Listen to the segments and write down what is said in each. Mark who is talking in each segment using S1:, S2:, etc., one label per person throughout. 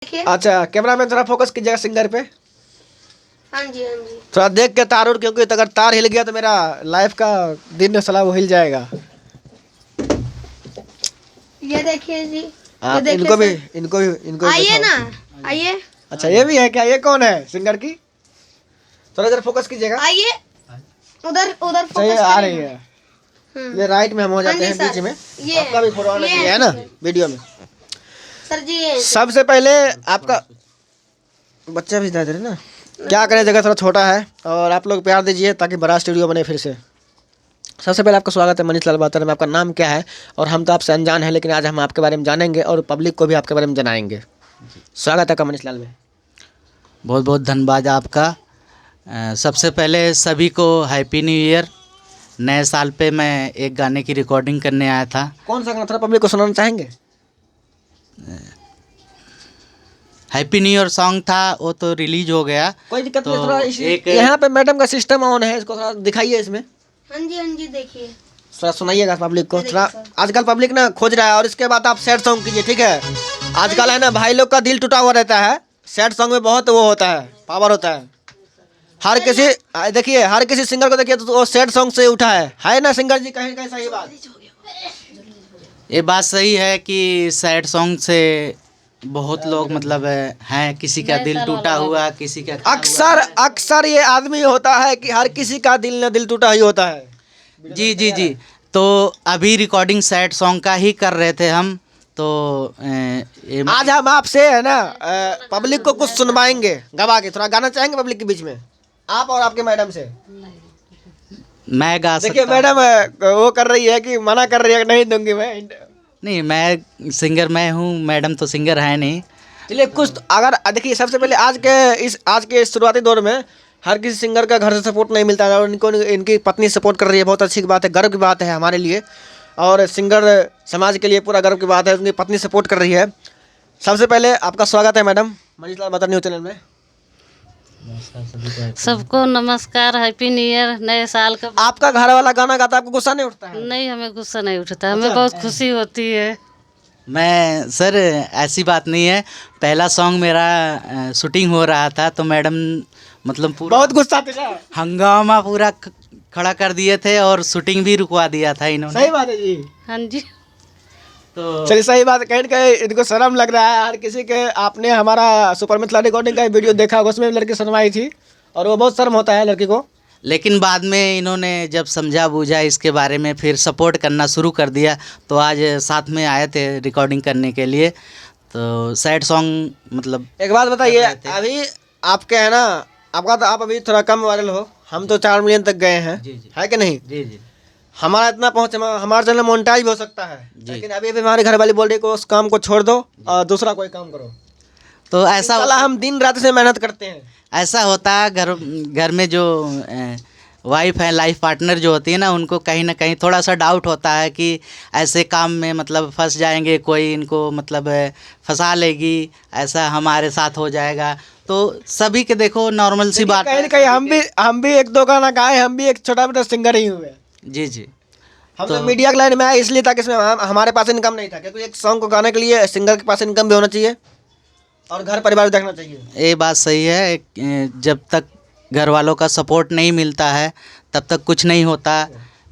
S1: देखिए।
S2: अच्छा कैमरा में थोड़ा फोकस कीजिएगा सिंगर पे।
S1: हाँ जी हाँ जी।
S2: थोड़ा देख के तार, क्योंकि अगर तार हिल गया तो मेरा लाइफ का दिन सलाह वो हिल जाएगा।
S1: ये देखिए जी, ये
S2: आप
S1: देखिए
S2: इनको भी
S1: सर।
S2: इनको भी
S1: आइए
S2: बैठाओ।
S1: ना, आइए
S2: अच्छा ये भी है क्या? ये कौन है सिंगर की? थोड़ा इधर फोकस कीजिएगा।
S1: आइए, उधर उधर
S2: अच्छा ये
S1: फोकस
S2: आ
S1: करिए
S2: रही
S1: ना।
S2: है, ये राइट में हम हो
S1: हाँ
S2: जाते
S1: जी
S2: हैं
S1: सर,
S2: बीच में।
S1: ये
S2: आपका भी फोटो आना
S1: ये
S2: चाहिए है ना
S1: सर।
S2: वीडियो में।
S1: सर जी ये
S2: सबसे पहले आपका बच्चा भी दे रहे ना, क्या करें, जगह थोड़ा छोटा है और आप लोग प्यार दीजिए ताकि बड़ा स्टूडियो बने फिर से। सबसे पहले आपका स्वागत है मनीष लाल बातर में। आपका नाम क्या है? और हम तो आपसे अनजान हैं, लेकिन आज हम आपके बारे में जानेंगे और पब्लिक को भी आपके बारे में जनाएंगे। स्वागत है आपका मनीष लाल में।
S3: बहुत बहुत धन्यवाद आपका। सबसे पहले सभी को हैप्पी न्यू ईयर। नए साल पे मैं एक गाने की रिकॉर्डिंग करने आया था।
S2: कौन सा गाना थोड़ा पब्लिक को सुनाना चाहेंगे?
S3: हैप्पी न्यू ईयर सॉन्ग था, वो तो रिलीज हो गया।
S2: कोई दिक्कत
S3: तो
S2: नहीं, थोड़ा
S3: एक
S2: यहाँ पे मैडम का सिस्टम ऑन है, इसको थोड़ा दिखाइए इसमें।
S1: हाँ जी देखिए।
S2: थोड़ा सुनाइएगा पब्लिक को।
S1: ये देखिए
S2: थोड़ा
S1: सर।
S2: आजकल पब्लिक ना खोज रहा है, और इसके बाद आप सैड सॉन्ग कीजिए, ठीक है? आजकल है ना भाई लोग का दिल टूटा हुआ रहता है, सैड सॉन्ग में बहुत वो होता है, पावर होता है। हर किसी देखिए, हर किसी सिंगर को देखिए तो वो सैड सॉन्ग से उठा है ना सिंगर जी? कहीं कहीं सही बात।
S3: ये बात सही है कि सैड सॉन्ग से बहुत लोग मतलब हैं, किसी का दिल टूटा हुआ, किसी का
S2: अक्सर अक्सर ये आदमी होता है कि हर किसी का दिल न दिल टूटा ही होता है।
S3: जी जी जी। तो अभी रिकॉर्डिंग सैड सॉन्ग का ही कर रहे थे हम। तो
S2: आज हम आपसे है ना पब्लिक को कुछ सुनवाएंगे गवा के। थोड़ा गाना चाहेंगे पब्लिक के बीच में, आप और आपके मैडम से?
S3: मैं गा
S2: देखिए
S3: सकता हूँ।
S2: मैडम वो कर रही है कि मना कर रही है कि नहीं दूंगी मैं।
S3: नहीं, मैं सिंगर मैं हूँ, मैडम तो सिंगर है नहीं।
S2: चलिए कुछ अगर देखिए, सबसे पहले आज के शुरुआती दौर में हर किसी सिंगर का घर से सपोर्ट नहीं मिलता है, और इनको इनकी पत्नी सपोर्ट कर रही है। बहुत अच्छी बात है, गर्व की बात है हमारे लिए, और सिंगर समाज के लिए पूरा गर्व की बात है, उनकी पत्नी सपोर्ट कर रही है। सबसे पहले आपका स्वागत है मैडम मनीष लाल बातर न्यूज़ चैनल में।
S4: सबको नमस्कार, हैप्पी न्यू ईयर, नए साल का।
S2: आपका घर वाला गाना गाता है, आपको गुस्सा नहीं उठता है?
S4: नहीं, हमें गुस्सा नहीं उठता, हमें बहुत खुशी होती है।
S3: मैं सर ऐसी बात नहीं है। पहला सॉन्ग मेरा शूटिंग हो रहा था, तो मैडम मतलब पूरा
S2: बहुत गुस्सा थे क्या?
S3: हंगामा पूरा खड़ा कर दिए थे और शूटिंग भी रुकवा दिया था इन्होंने।
S2: सही बात है जी।
S4: हाँ जी।
S3: तो
S2: चलिए सही बात है, कहीं ना कहीं इनको शर्म लग रहा है हर किसी के। आपने हमारा सुपर मिथिला रिकॉर्डिंग का वीडियो देखा होगा, उसमें लड़की सुनवाई थी, और वो बहुत शर्म होता है लड़की को।
S3: लेकिन बाद में इन्होंने जब समझा बूझा इसके बारे में, फिर सपोर्ट करना शुरू कर दिया। तो आज साथ में आए थे रिकॉर्डिंग करने के लिए। तो सैड सॉन्ग मतलब
S2: एक बात बताइए,
S3: कर रहे थे।
S2: अभी आपके है ना, आपका तो आप अभी थोड़ा कम वायरल हो, हम तो 4 मिलियन तक गए हैं,
S3: जी, जी।
S2: है कि नहीं?
S3: जी जी।
S2: हमारा इतना पहुँच, हमारा चैनल मोनेटाइज भी हो सकता है,
S3: जी।
S2: लेकिन अभी अभी हमारे घर वाली बोल रही है कि उस काम को छोड़ दो और दूसरा कोई काम करो।
S3: तो ऐसा
S2: साला हम दिन रात से मेहनत करते हैं।
S3: ऐसा होता है, घर में जो वाइफ है, लाइफ पार्टनर जो होती है ना, उनको कहीं ना कहीं थोड़ा सा डाउट होता है कि ऐसे काम में मतलब फंस जाएंगे, कोई इनको मतलब फंसा लेगी, ऐसा हमारे साथ हो जाएगा। तो सभी के देखो नॉर्मल सी बात
S2: कहीं
S3: है।
S2: ना कहीं हम भी एक दो गाना गाए, हम भी एक छोटा मोटा सिंगर ही हुए।
S3: जी जी।
S2: हम तो मीडिया के लाइन में आए इसलिए ताकि इसमें हमारे पास इनकम नहीं था, क्योंकि एक सॉन्ग को गाने के लिए सिंगर के पास इनकम भी होना चाहिए और घर परिवार भी देखना चाहिए।
S3: ये बात सही है। जब तक घर वालों का सपोर्ट नहीं मिलता है तब तक कुछ नहीं होता।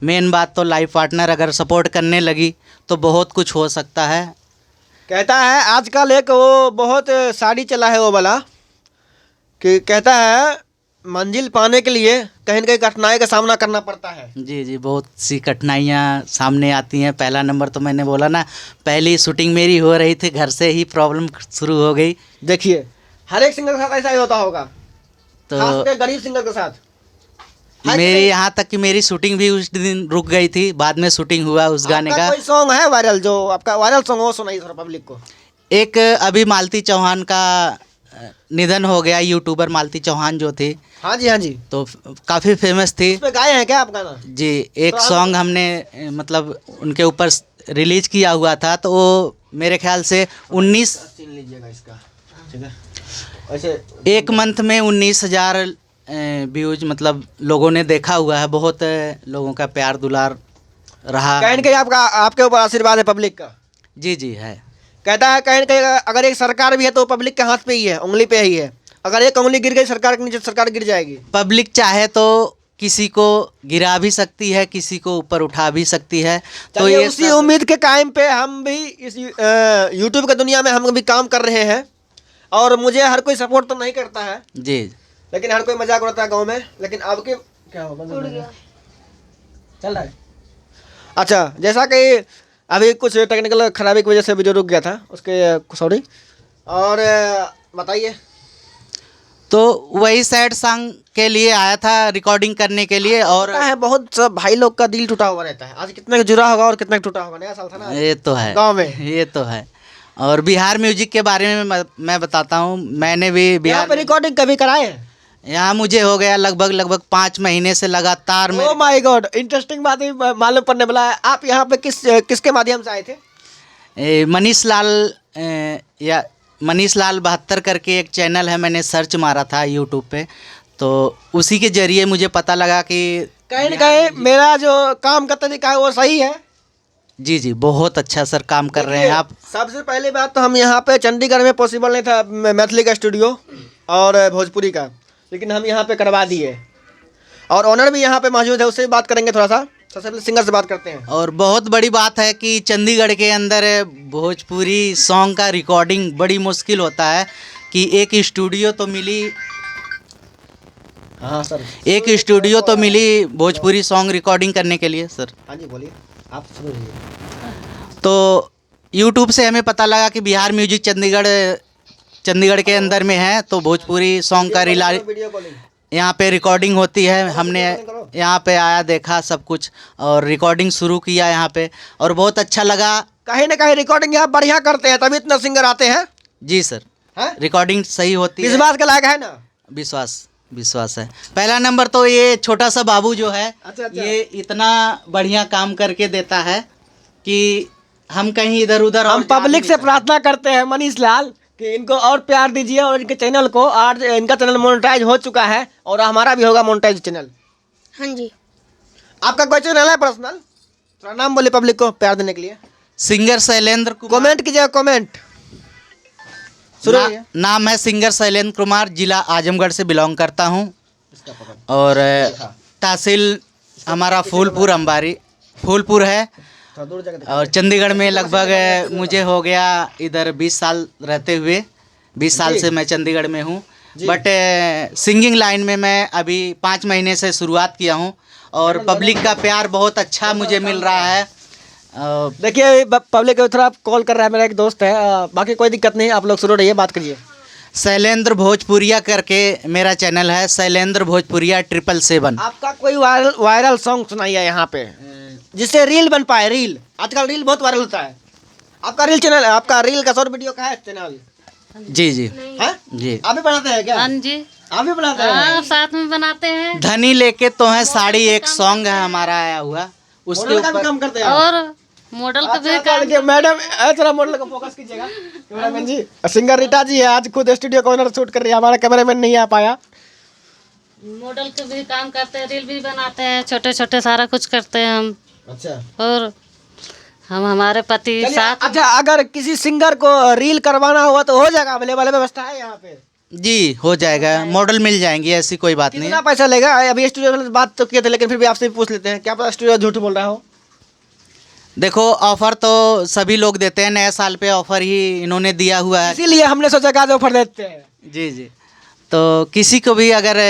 S3: मेन बात तो लाइफ पार्टनर अगर सपोर्ट करने लगी तो बहुत कुछ हो सकता है।
S2: कहता है आजकल एक वो बहुत साड़ी चला है वो वाला, कि कहता है मंजिल पाने के लिए कहीं न कहीं कठिनाई का सामना करना पड़ता है।
S3: जी जी, बहुत सी कठिनाइयाँ सामने आती हैं। पहला नंबर तो मैंने बोला ना, पहली शूटिंग मेरी हो रही थी, घर से ही प्रॉब्लम शुरू हो गई।
S2: देखिए हर एक सिंगर के साथ ऐसा ही होता होगा,
S3: तो
S2: खासकर गरीब सिंगर के साथ। है कि
S3: मेरी
S2: नहीं?
S3: यहाँ तक कि मेरी शूटिंग भी उस दिन रुक गई थी, बाद में शूटिंग हुआ उस गाने
S2: आपका
S3: का।
S2: कोई सॉन्ग है वायरल, जो आपका वायरल सॉन्ग हो, सुनाइए थोड़ा पब्लिक को।
S3: एक अभी मालती चौहान का निधन हो गया, यूट्यूबर मालती चौहान जो थी,
S2: हाँ जी हाँ जी,
S3: तो काफ़ी फेमस थी।
S2: इसमें गाए हैं क्या आप गाना?
S3: जी, एक
S2: तो
S3: सॉन्ग हमने मतलब उनके ऊपर रिलीज किया हुआ था, तो वो मेरे ख्याल से 19
S2: सीन लीजिएगा इसका, ठीक है? ऐसे
S3: एक मंथ में 19,000 व्यूज मतलब लोगों ने देखा हुआ है। बहुत लोगों का प्यार दुलार रहा।
S2: कहीं न कहीं आपका आपके ऊपर आशीर्वाद है पब्लिक का।
S3: जी जी है।
S2: कहता है कहीं न कहीं अगर एक सरकार भी है तो पब्लिक के हाथ पे ही है, उंगली पे ही है। अगर एक उंगली गिर गई सरकार के नीचे, सरकार गिर जाएगी।
S3: पब्लिक चाहे तो किसी को गिरा भी सकती है, किसी को ऊपर उठा भी सकती है। तो
S2: चलिए,
S3: ये
S2: उसी उम्मीद के कायम पे हम भी इस यूट्यूब की दुनिया में हम भी काम कर रहे हैं। और मुझे हर कोई सपोर्ट तो नहीं करता है,
S3: जी
S2: लेकिन हर कोई मजाक उड़ाता है गाँव में। लेकिन अब के क्या हो
S1: उड़ गया।
S2: चल रहा है। अच्छा, जैसा कि अभी कुछ टेक्निकल खराबी की वजह से वीडियो रुक गया था, उसके सॉरी। और बताइए।
S3: तो वही सैड सॉन्ग के लिए आया था रिकॉर्डिंग करने के लिए। और
S2: होता है बहुत सब भाई लोग का दिल टूटा हुआ रहता है। आज कितने का जुड़ा होगा और कितने का टूटा होगा। नया साल था ना
S3: ये तो है
S2: गाँव में।
S3: ये तो है। और बिहार म्यूजिक के बारे में मैं बताता हूँ। मैंने भी
S2: यहाँ
S3: बिहार
S2: पे रिकॉर्डिंग कभी कराए हैं?
S3: यहाँ मुझे हो गया लगभग 5 महीने से लगातार
S2: ओह माय गॉड, इंटरेस्टिंग बात ही मालूम पड़ने वाला है। आप यहाँ पे किसके माध्यम से आए थे?
S3: मनीष लाल या मनीष लाल 72 करके एक चैनल है, मैंने सर्च मारा था यूट्यूब पे, तो उसी के जरिए मुझे पता लगा कि
S2: कहीं न कहीं मेरा जो काम का तरीका है वो सही है।
S3: जी जी बहुत अच्छा सर काम कर रहे हैं आप।
S2: सबसे पहली बात तो हम यहाँ पे चंडीगढ़ में पॉसिबल नहीं था मैथिली का स्टूडियो और भोजपुरी का, लेकिन हम यहाँ पे करवा दिए। और ऑनर भी यहाँ पे मौजूद है, उससे भी बात करेंगे थोड़ा सा। सबसे पहले सिंगर से बात करते हैं।
S3: और बहुत बड़ी बात है कि चंडीगढ़ के अंदर भोजपुरी सॉन्ग का रिकॉर्डिंग बड़ी मुश्किल होता है कि एक स्टूडियो तो मिली।
S2: हाँ सर,
S3: एक स्टूडियो तो मिली भोजपुरी सॉन्ग रिकॉर्डिंग करने के लिए सर।
S2: हाँ जी बोलिए, आप शुरू करिए।
S3: तो यूट्यूब से हमें पता लगा कि बिहार म्यूजिक चंडीगढ़ के अंदर में है, तो भोजपुरी सॉन्ग का
S2: वीडियो कॉलिंग
S3: यहाँ पे रिकॉर्डिंग होती है। हमने यहाँ पे आया, देखा सब कुछ और रिकॉर्डिंग शुरू किया यहाँ पे, और बहुत अच्छा लगा।
S2: कहीं ना कहीं रिकॉर्डिंग यहाँ बढ़िया करते हैं, तभी इतना सिंगर आते हैं।
S3: जी सर,
S2: हैं?
S3: रिकॉर्डिंग सही होती है।
S2: विश्वास के लायक है ना?
S3: विश्वास है। पहला नंबर तो ये छोटा सा बाबू जो है,
S2: अच्छा।
S3: ये इतना बढ़िया काम करके देता है कि हम कहीं इधर उधर
S2: हम पब्लिक से प्रार्थना करते हैं मनीष लाल कि इनको और प्यार दीजिए और इनके चैनल को। आज इनका चैनल मोनेटाइज हो चुका है और हमारा भी होगा मोनेटाइज चैनल।
S1: हाँ जी।
S2: आपका कोई चैनल है पर्सनल? थोड़ा नाम बोले पब्लिक को प्यार देने के लिए।
S3: सिंगर शैलेंद्र कुमार।
S2: कमेंट कीजिएगा, कमेंट शुरू करिए।
S3: नाम है सिंगर शैलेंद्र कुमार, जिला आजमगढ़ से बिलोंग करता हूँ। और तहसील हमारा फूलपुर है।
S2: थोड़ा दूर जाकर देखो।
S3: और चंडीगढ़ में लगभग मुझे हो गया इधर 20 साल रहते हुए। 20 साल से मैं चंडीगढ़ में हूँ। बट सिंगिंग लाइन में मैं अभी 5 महीने से शुरुआत किया हूँ और पब्लिक का प्यार बहुत अच्छा मुझे मिल रहा है।
S2: देखिए पब्लिक थोड़ा कॉल कर रहा है, मेरा एक दोस्त है। बाकी कोई दिक्कत नहीं, आप लोग शुरू रहिए, बात करिए।
S3: शैलेंद्र भोजपुरिया करके मेरा चैनल है, शैलेंद्र भोजपुरिया 777।
S2: आपका कोई वायरल सॉन्ग सुनाइए यहाँ पे जिससे रील बन पाए। रील आजकल रील बहुत वायरल होता है। आपका रील चैनल, आपका रील का शॉर्ट वीडियो का है चैनल?
S3: जी जी
S2: है
S3: जी।
S2: आप भी बनाते हैं क्या?
S4: हाँ जी,
S2: आप भी बनाते हैं?
S4: हाँ साथ में बनाते हैं।
S3: धनी लेके तो है साड़ी एक सॉन्ग है हमारा आया हुआ, उसके
S2: मॉडल का भी
S3: ऊपर
S2: काम करते हैं आप?
S4: और मॉडल का भी
S2: अच्छा, देखिए मैडम थोड़ा मॉडल का फोकस कीजिएगा। कैमरामैन जी, सिंगर रीटा जी है, आज खुद स्टूडियो को ऑनर शूट कर रही है, हमारा कैमरामैन नहीं आ पाया।
S4: मॉडल का भी काम करते हैं, रील भी बनाते हैं, छोटे छोटे सारा कुछ करते हैं हम।
S2: अच्छा,
S4: और हम हमारे पति
S2: चलिए,
S4: साथ।
S2: अच्छा अगर किसी सिंगर को रील करवाना हुआ तो हो जाएगा? अवेलेबल व्यवस्था है यहाँ पे?
S3: जी हो जाएगा, मॉडल मिल जाएंगी, ऐसी कोई बात नहीं।
S2: कितना पैसा लेगा? अभी स्टूडियो में बात तो किए थे, लेकिन फिर भी आपसे भी पूछ लेते हैं, क्या पता स्टूडियो झूठ बोल रहा हो।
S3: देखो ऑफर तो सभी लोग देते हैं, नए साल पे ऑफर ही इन्होंने दिया हुआ है।
S2: इसीलिए हमने सोचा कि आज ऑफर देते हैं।
S3: जी जी, तो किसी को भी अगर